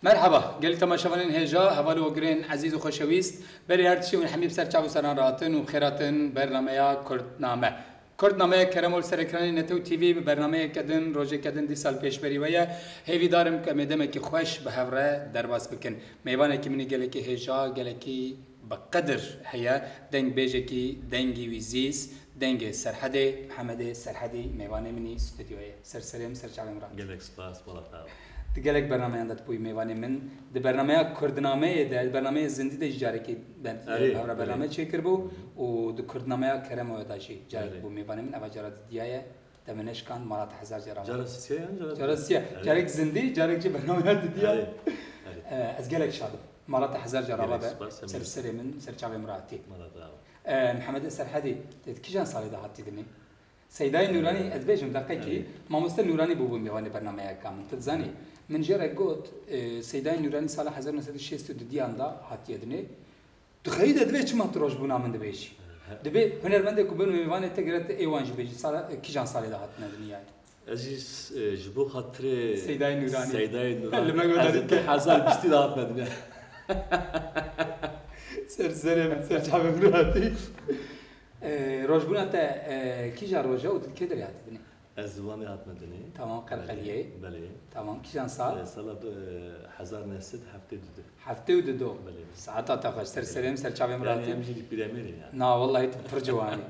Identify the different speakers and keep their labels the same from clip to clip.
Speaker 1: مرحبا قال تماشاوانين هجا هوالو وگرين عزيز وخوشويست بري هرتشي ونحميب سرچاو سران راتن وبخيراتن برنامه كردنامه كردنامه كرمول سركراني نتو تي في برنامه كدن روجي كدن دي سال پیش بری ويا هيوي دارم كمدمه كي خوش بهوره درباس بكن ميوانه كي مني قال كي هجا قال كي بقدر هيا دنگ بيجي كي دنگي ويزيز دنگ سرحدي محمد سرحدي ميوانه مني استوديويه سرسرم سرچاو امران
Speaker 2: گلک سپاس بالا
Speaker 1: تقلق برنامه عندك بوي ميواني من ده برنامه كردنامه ده برنامه زندي ده جاري كي هورا برنامه چه کربو و ده كردنامه كرم وداشي جاري بو ميواني من اواجرات ديايه تمنش كان مرات حزار جرام جرسيه جارك زندي جارك جي برنامه ديا از قلق شادم مرات حزار جرام سرسري من سرچاوي مراتي محمد سرحدي كيجان صالي ده هاتي دني سيداي نوراني ازبيجم دقيقي ما مستر نوراني بو ميواني برنامه كامل تزاني من جرا قلت سيداي نوراني صالح 1962 anda hatiyedini تخيل دبي چما تروج بونا من دبيشي دبي هنرمند كوبن ميواني تگرت ايوان جبيجي صالح كيجان صالح ده هاتنا دنيا
Speaker 2: عزيز جبو خاطري
Speaker 1: سيداي نوراني
Speaker 2: لما قلت حزار بستي ده هاتنا دنيا
Speaker 1: سرسري من سرچاوي مراتي روجبونا تا كيجا روجا وتكدري هاتدني
Speaker 2: الزواني هاتنا دني
Speaker 1: تمام قرقليه
Speaker 2: بله
Speaker 1: تمام كيجان صار
Speaker 2: سال حزار نسد
Speaker 1: هفته ودو ساعات تاخذ سرسريم سرچاوي مراتي
Speaker 2: يعني مجي بريميري يعني
Speaker 1: نا والله تفرجواني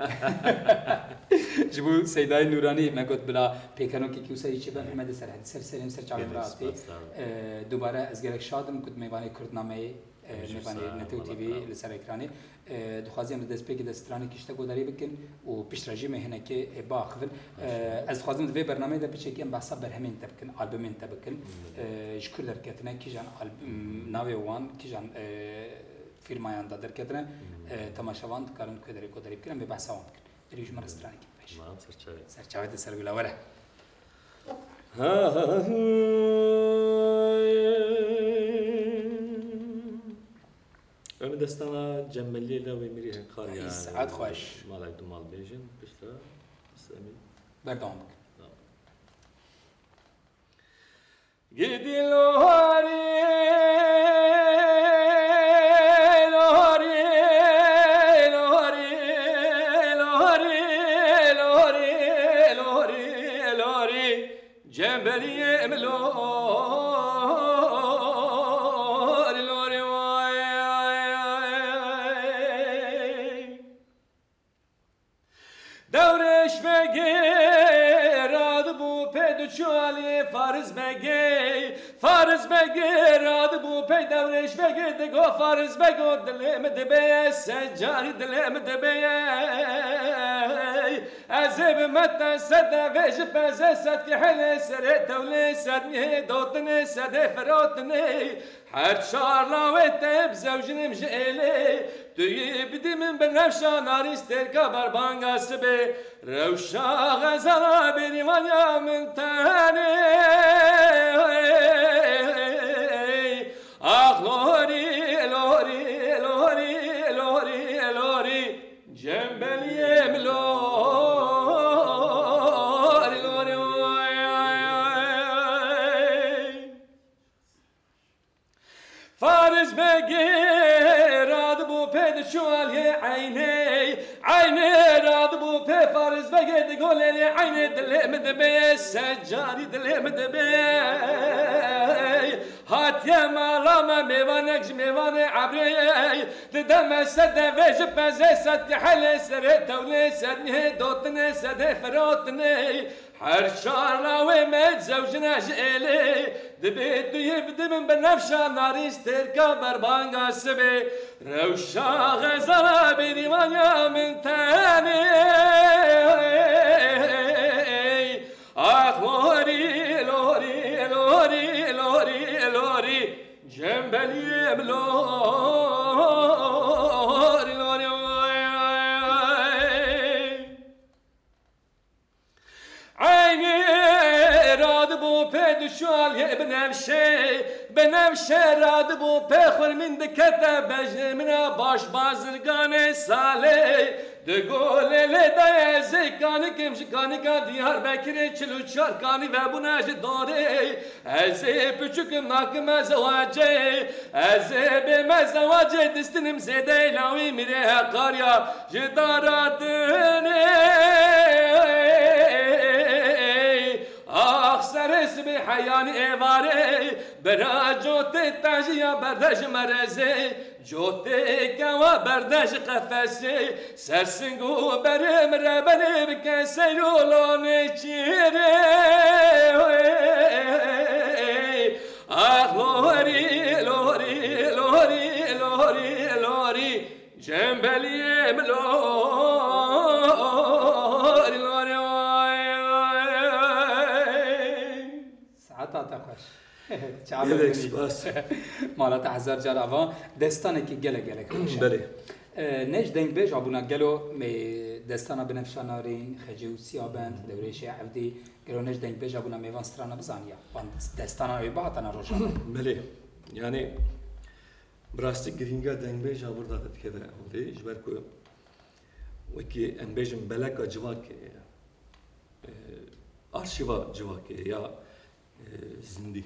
Speaker 1: جبو سيداي نوراني ما قلت بلا بيكانو كي كيوسا يشبه محمد سرسريم سرچاوي مراتي دوباره ازگرك شادم كنت ميواني كردنامه ميواني نتو تي في لسر اكراني دخوازم دست بيك دستراني كيشتا گوداري بكن و پشتراجي مهنه كي باخفن از خوازم في برنامه ده بچكي ام بحثا برهمين تبكن البومين تبكن شكر دركتنا كيجان ناوي وان كيجان فيلمايان دا دركتنا تماشاوان كارن كوداري گوداري بكن ام بحثا وان بكن دريج مرستراني كي باش
Speaker 2: ما
Speaker 1: سرچاوي ده سر ولا وره
Speaker 2: أنا دستانا جمالي لا ويمري هنقال يعني
Speaker 1: سعاد خوش
Speaker 2: مالك دمال بيجن بشتا سامي
Speaker 1: بردامك
Speaker 2: جدي لوري لوري لوري لوري لوري لوري لوري جمالي ملو فارز بگیر آد بو پی دورش بگیر دگو فارز بگو دلم دبی سجاری دلم دبی ازب مت صد وج پز صد که حل سر دوله صد نه دوتنه صد فراتنه هر چار لاوت بزوجنم جله توی بدی من بنفشان آریستر کبر بانگاسبه روشا غزالا بریوانیا من تانه آخ لوری لوری لوری لوری لوری جنبلیم لوری لوری فارز بگیر راد بو پد شوالی عینی عینی راد بو پی فارز بگیر دگولی عینی دلم دبی سجاری دلم دبی هاتيا مالاما ميوانك جميوان عبري ددم سد ويج بزي سد حل سر دولي سد نه دوتني سد فروتني هر شارنا ومد زوجنا جيلي دبيت يبدي من بنفشا ناريس تركا بربانغا سبي روشا غزالا بريمانيا من تاني اخ لوري لوري لوري لوري لوري جنبلي لوري لوري عيني راد بو بيد شوال بنفشه راد بو بخور من دكتا بجمنا باش بازرگان ساله De golele da zekani kimş kanika Diyarbakır'e çiluçar kani ve bu neşi dare Eze küçüküm nakime zevace Eze beme zevace distinim zede ilavi mire karya Jidaradını Ah seresmi hayani evare Bera jote tajiya berdaj mereze Jote kava berdaj kafesi Sersingu berim rebeni bikese yolone çire Ah lori lori lori lori lori Cembeliyem lori lori
Speaker 1: ساعتها تخش
Speaker 3: Gelek spas.
Speaker 1: مالات هزار جار أفا دستانه كي جلك جلك
Speaker 3: بله.
Speaker 1: نش دنگ بيج أبونا جلو مي دستانه بنفشاناري خجيو سيابند دوري شيء عبدي جلو نش دنگ بيج أبونا ميفان سترانا بزانيا وان دستانه يبعتنا روشان
Speaker 3: بله. Yani براستی گرینگا دنگبه جابردا دکده اولی جبر کو وکی انبیجم بلکا جواکه arşiva civakı ya zindi.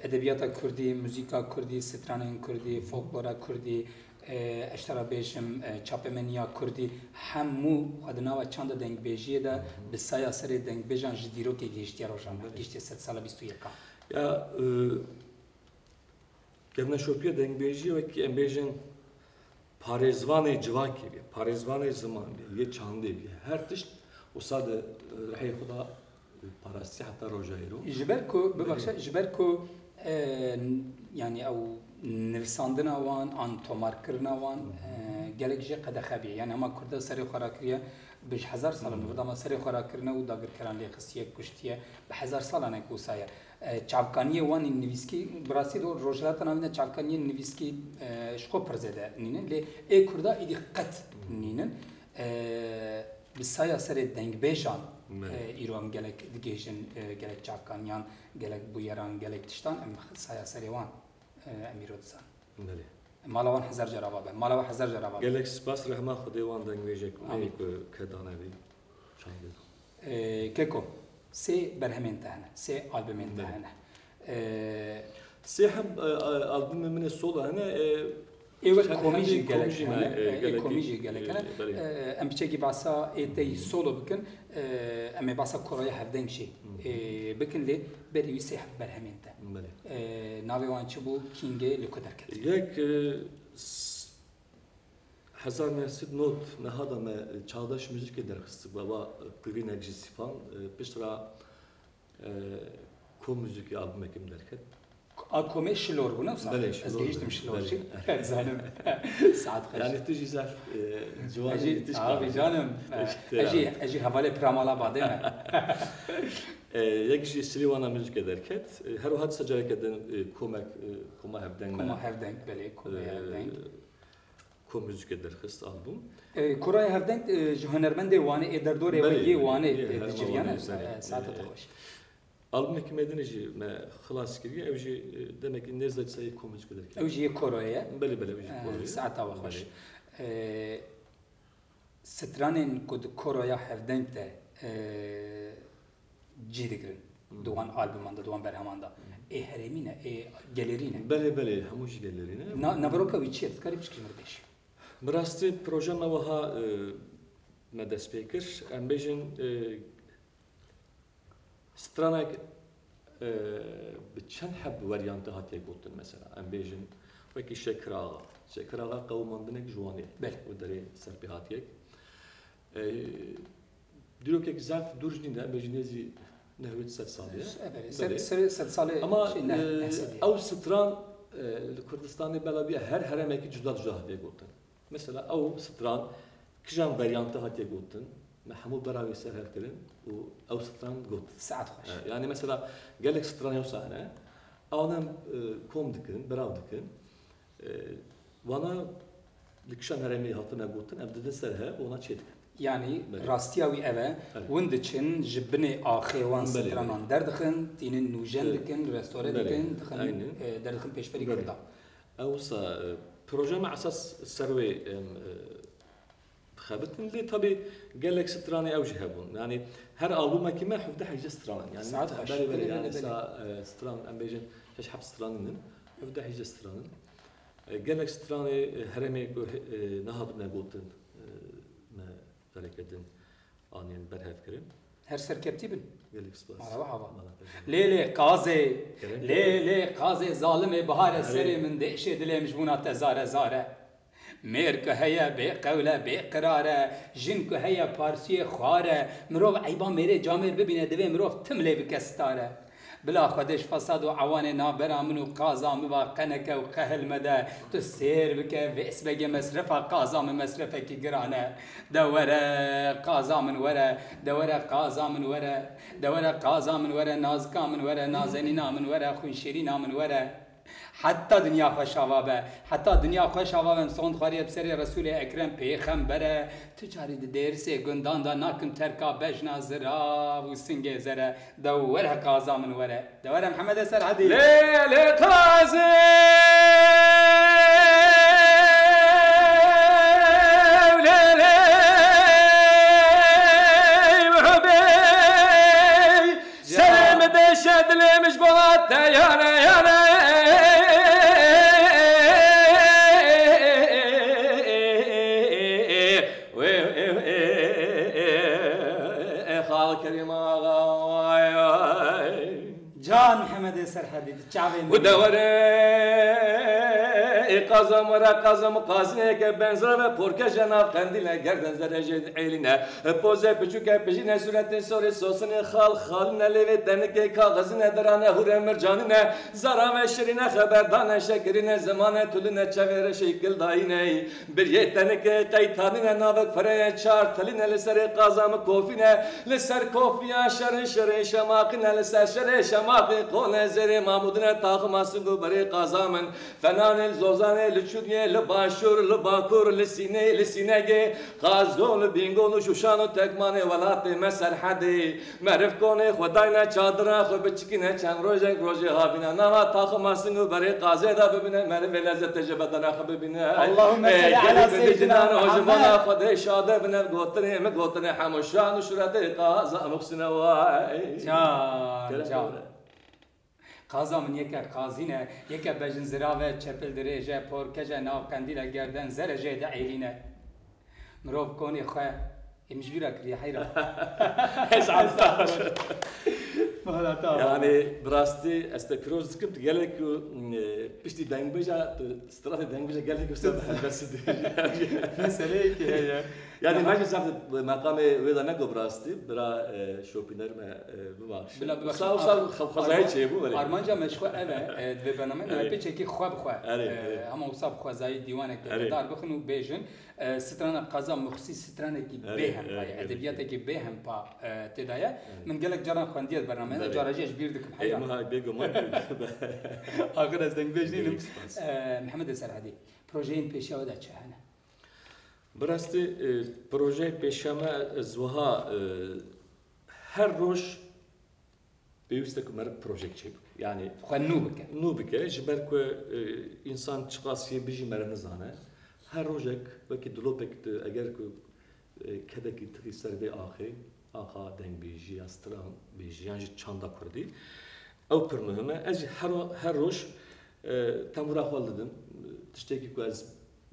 Speaker 1: Edebiyata Kürdi, müzika Kürdi, stranen Kürdi, folklora Kürdi, eştara beşim, çapemeniya Kürdi, hemu adına ve çanda dengbêjiye de bi saya serê dengbêjan ji dîrokê gihîştiya rojan, gihîştiya sed sala 21.
Speaker 3: Ya kevne şopiya dengbêjiye wekî embêjin parêzvanê civakê be, parêzvanê ziman be, yê çandê be, her tişt wisa de rehê xwe parastî heta rojayîro.
Speaker 1: ji ber ku yani ew nivîsandina wan an tomarkirina wan gelek jî qedexebiye. Yani hema Kurda serê xwe ra kiriye bi hezar salan nivî dema serê xwe ra kirine û dagirkeran lê xistiye kuştiye bi hezar salan ek wîsaye. Çavkaniyê wan ên nivîskî bi rastî de rojhilata navîne çavkaniyên nivîskî ji xwe pir zêde nînin lê ê Kurda êdî qet nînin. Bi saya serê dengbêjan îro gelek digêjin gelek çavkaniyan, gelek bûyeran, gelek tiştan em saya serê wan em îro dizan. Mala wan hezar cerava be, mala wan hezar cerava be.
Speaker 3: Gelek spas rehma Xwedê wan dengbêjek ê ku kedane bî çandê.
Speaker 1: Keko, sê berhemên te hene, sê albümên te hene.
Speaker 3: Sê hem albümê min ê sola hene
Speaker 1: Evet komiji gelek hene, komiji gelek hene. Em biçekî basa êteyî solo bikin, em ê basa koraya hevdeng jî bikin lê berî wî sê berhemên te. Navê wan çi bû kîngê li ku derket.
Speaker 3: Yek 1909 nehada me çağdaş müzikê derxistik baba klinek jî Sîpan piştra kom müzikê albümekim derket.
Speaker 1: Akome şilor bu ne?
Speaker 3: Bele
Speaker 1: Ez gehiştim şilor jî. Zalim. Saat kaç?
Speaker 3: Yani tu jî zaf ciwan
Speaker 1: jî abi canım. Ez jî hevale pramala bade me.
Speaker 3: Yek jî Silivana müzik ederket. Her o hadisa carekeden koma hevdeng me.
Speaker 1: Koma hevdeng bele koma hevdeng.
Speaker 3: Kom müzik ederxist albüm.
Speaker 1: Kuraya hevdeng ji hunermendê wane ê derdorê wê wane diciviyane saata te xweş.
Speaker 3: Albümeki medine jî me xilas kiriye ev jî demek ki nezlet sayı kom müzik ederket.
Speaker 1: Ew jî yê koroye.
Speaker 3: Bele ev jî koroye.
Speaker 1: Saata ve xweş. Stranên ku di koroya hevdeng te cî dikirin. Duwan albüman da, duwan berheman da. Ê herêmî ne, ê gelerî ne.
Speaker 3: Bele hemû jî gelerî ne.
Speaker 1: Naveroka wî çi ye? Dikarî bişkî mir beş.
Speaker 3: Bi rastî proje me wiha me dest pê kir. Em bêjin stranek bi çend heb weryantê hatiye gotin mesela. Em bêjin wekî Şekirağa. Şekirağa qewmandinek jiwanê. Û derê serpê hatiyek. Dîrokek zaf dur jî ne em bêjin nêzî nehwet sed salê.
Speaker 1: Sed salê
Speaker 3: ama ew stran li Kurdistanê bela bî her heremekî cuda hatiye gotin. Mesela ew stran kijan weryantê hatiye gotin. Me hemû beravê ser her kirin û ew stran got.
Speaker 1: Saat xweş.
Speaker 3: Yani mesela gelek stran yewsa hene. Ewan kom dikin, berav dikin. Wana li kijan heremê hatine gotin em didin ser he ona çê dikin.
Speaker 1: Yani rastiya wî ev e hûn diçin ji binê axê wan stranan derdixin, tînin nûjen dikin, restore dikin, derdixin pêşberî Kurda.
Speaker 3: Ew proje me esas ser wê خابتن اللي طبي قال لك ستراني أو جهبون يعني هر ألبوم كمان حفظ حاجة ستران يعني
Speaker 1: ساعات
Speaker 3: بالي يعني ستران أم بيجن إيش حب ستران من حفظ حاجة ستران قال لك ستراني هرمي نهب نقولتن ما ذلك دين آنين برهف كريم
Speaker 1: هر سرکبتی بن
Speaker 3: قال لك سباس
Speaker 1: ليه قاضي ظالم بهار السري من دهشة دلي مجبونة تزارة زارة ميرك هيا بقولة بقرارة جنك هيا بارسية خوارة مروف عيبان ميري جامير ببينه دوي مروف تملي بكستارة بلا خودش فساد و عوان نابرا منو قازا موا قنك و قهل مدى تسير بك بئس بقى مصرفة قازا من مصرفة كي قرانة دورة قازا من ورا دورة قازا من ورا دورة قازا من ورا نازكا من ورا نازنينا من ورا خوشيرينا من ورا حتى دنیا خوش آوابه حتى دنیا خوش آوابه سوند خاری بسری رسول اکرم پیغمبره تجاری درس گندان دا ناکم ترکا بجنا زرا و سنگ زره دوره قازا من وره دوره محمد سر عدی
Speaker 2: ليلي قازي وليلي محبي سلام دشد لي مش بغات يانا يانا
Speaker 1: جان محمد سرحدي تشعبي
Speaker 2: ودوره قازم ورا قازم قازنه که بنزر و پرکه جناب قندیل گردن زرجه عیلینه پوزه پچوکه پجینه صورت سوری سوسن خال نلیوه دنکه کاغذنه درانه هوره مرجانینه زارا و شرینه خبردانه شکرینه زمانه طولینه چویر شکل داینه bir yeteneke kaytanine navek fereye çar teline liseri qazam kofine liser kofiya şerin şamakine liser şerin şamakı kone zeri mamudine takmasın bari qazamın fenanil zozane lüçüdye libaşur libakur lisinege qazgol bingol şuşanu tekmane velati meserhadi merif kone xudayna çadıra xu biçkine çan roje havina nava takmasın bari qazeda bibine merif lezzet tecebedana xbibine
Speaker 1: Allahümme salli ala seyyidina Muhammed
Speaker 2: خود شاده بنر گوتنه حموشان شرده قازا مخسنه وای
Speaker 1: جان قازا من یکه قازینه یکه بجن زراوه چپل دریجه پرکجه ناو قندیل گردن زرجه دعیلینه مروف کونی خواه مجبورة كريه حيرة
Speaker 3: يعني براستي استكروز كنت قال لك بشتي دنجبجا استراتي دنجبجا قال لك استاذ بس
Speaker 1: مسألة
Speaker 3: يعني ما جزت مقامي ويدا نقو براستي برا شوبينر ما بباش
Speaker 1: بلا
Speaker 3: صار خزاي شيء بو
Speaker 1: ارمانجا مشخو انا ببرنامج انا بيتشي كي خو بخو اما وصاب خوازاي ديوانك دار بخنو بيجن ستران قازا مخصي ستران كي بهم ادبيات كي بهم با تدايا من قالك جرا خوانديت برنامج جراجيش بيردكم حيا
Speaker 3: ما بيجو ما
Speaker 1: اخر از دنگ بجنين محمد سرحدي بروجين بيشا ودا چهنا
Speaker 3: براستی پروژه پیشامه زوها هر روز بیشتر کمر پروژه چیب یعنی
Speaker 1: خنو بک
Speaker 3: جبر که انسان چقاسی بیشی مرن زانه هر روزک وقتی دلوپک اگر که کده کی تری سرده آخا دنگ بیشی استران بیشی یعنی چاندا کردی او پر مهمه از هر روز تمرا خالدم تشتکی که از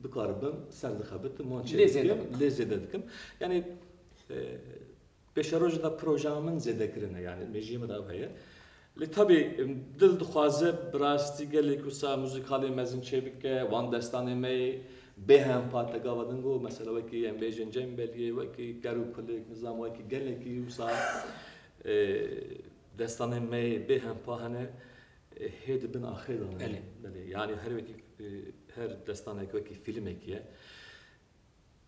Speaker 3: بقاربم سرد خبت مانچه لذت دکم yani beşarojda projamın zedekrine yani mecime da heye li tabi dil dixwaze brasti gelek usa müzikali mezin çebike van destane me behem patagavadın go mesela vaki embejin cembeliye vaki garu polik nizam vaki gelek usa destane me behem pahane هيد بن آخره يعني her destandaki vaki film ekiye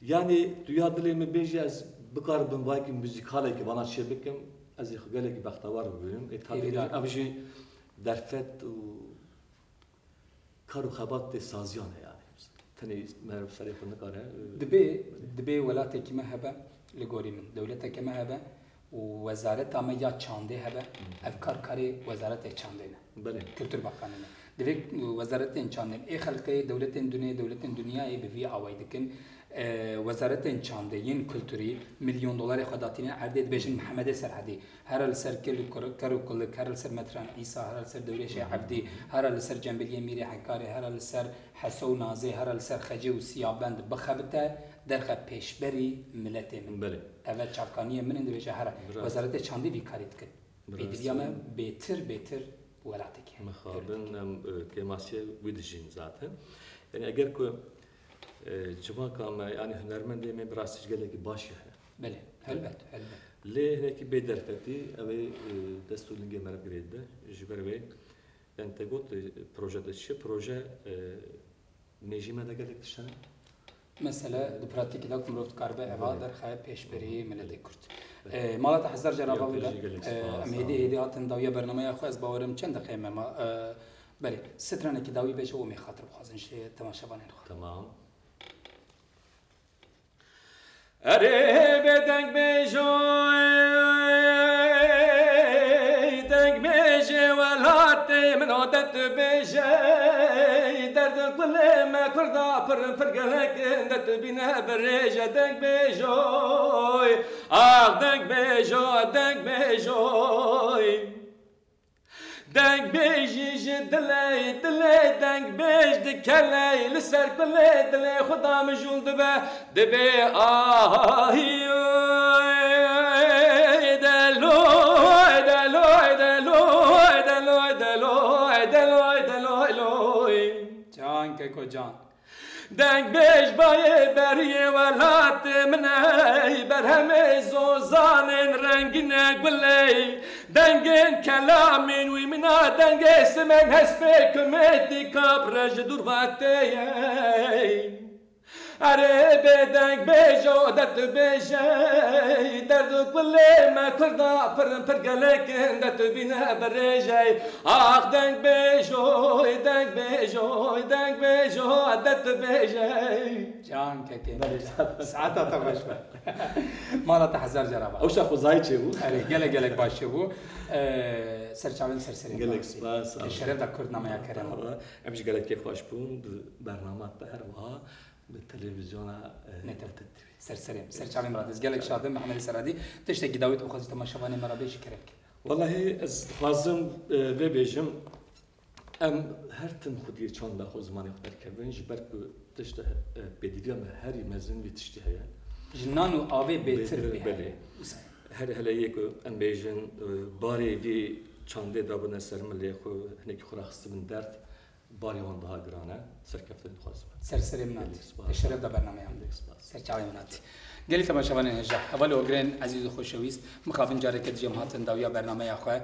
Speaker 3: yani dünya dilimi beji az bıkarbın vaki müzikal eki bana çebikim az yıkıgale ki baktavar bugün tabi abici derfet karu xabat de saziyane yani tani merhaba sarıfını kare
Speaker 1: دبي ولاتي كما هبه لغوري من دولتك كما هبه ووزارة ما چانده هبه افکار کاری وزارت چانده نه
Speaker 3: بله
Speaker 1: kültür bakanlığı demek وزارت چانده ای خلقه دولت دنیا ای به وی عوایدکن وزارت چاندین کلتوری میلیون دلار خداتین عرض بجن محمد سرحدی هر السر کل هر السر متران عیسی هر السر دوریش عبدی هر السر جنبلی میری حکاری هر السر حسو نازی هر السر خجی و سیابند بخبته درخ پیشبری ملت من
Speaker 3: بله
Speaker 1: اول چافکانی من اندویش هر وزارت چاندی بیکاریت کرد ایدیام بهتر ولاتی که
Speaker 3: مخابن که ماسیه ویدجین zaten yani eğer ki جوان کام یعنی هنرمندی می براسش گله کی باشه
Speaker 1: بله البته
Speaker 3: لی هنکی به درفتی اوی دستورینگ مرا گریده جبر وی yani tegot projede çi proje nejime de gelek dişane
Speaker 1: mesela du pratik da kumroft karbe eva der khay peşberi millet kurt malat hazar jaraba bula amedi hediatın da ya برنامه خو از باورم چند قیمه ما بله سترانه کی داوی بشه و می خاطر بخوازن شی تماشاوانین خو
Speaker 3: tamam
Speaker 2: اره بدنگ بجوی دنگ بجی ولات من عادت بجی درد كل ما كردا فرقلك دت بنا بريجة دنگ بجوي دنگ بجوي دنگ بیجی دلی دنگ بیج دکلی لسر کلی دلی خدا مجول دبه آهی دلوی
Speaker 1: جان که کجان
Speaker 2: دنگ بیش بایه بریه ولات منای بر همه زوزان رنگین گلی دنگین کلامین وی منا دنگ اسمن هسپه کمیتی کابرج دور باته اره به دنگ بیجو دت بیجی درد کلی ما کردا پرگلک دت بینا بریجی دنگ بیجو دت بیجی
Speaker 1: جان که ساعتا تباش مالا تحذر جرابا
Speaker 3: او شخو زایچه بو
Speaker 1: گله باشه بو سرچاون سرسری
Speaker 3: گلک سپاس
Speaker 1: شرف دا کردنامه یا کرم
Speaker 3: امش گلک کیف خوش بون برنامه هر وها به تلویزیون
Speaker 1: سرسریم سرچاون مرادز گلک شادم محمد سرادی تشتکی داوید و خواهی تماشاوانی مرا بیش کرد
Speaker 3: والله از خوازم ببیجم ام هر تن خودی چون دا خو زمانی خود کردن جبر کو تشته بدیوام هری مزن و تشته هیا
Speaker 1: جنان و آوی بهتر
Speaker 3: بله هر هلا یک ام بیجن باری وی چنده دابن سرملی خو هنیک خراخست من درد باری آن daha گرانه سرکفته خوازم
Speaker 1: سرسریم نات شرف دا برنامه هم سرچاون نات گلی تماشاوان هجا اول اوگرین عزیز و خوشویست مخافن جاره که جماعت داویا برنامه اخوه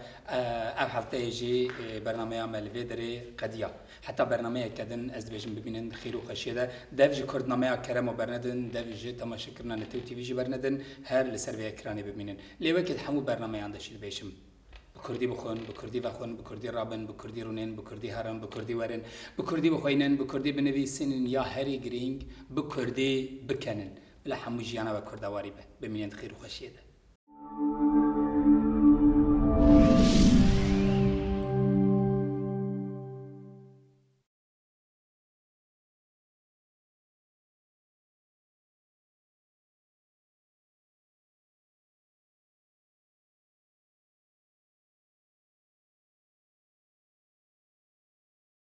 Speaker 1: اب هفته یجی برنامه ملوی دری قدیا حتی برنامه کدن از بیشتر ببینن خیر و خشیه ده دفج کردنامه کرم و برندن دفج تماشا کردن نتو تیوی جی برندن هر لسر و اکرانی ببینن لیوه که همو برنامه اندشید بیشم بکردی بخون بکردی بخون بکردی رابن بکردی رونن بکردی هرم بکردی ورن بکردی بخوینن بکردی بنویسن یا هری گرینگ بکردی بکنن بلا همو جیانا و کردواری به ببینن خیر و خشیه ده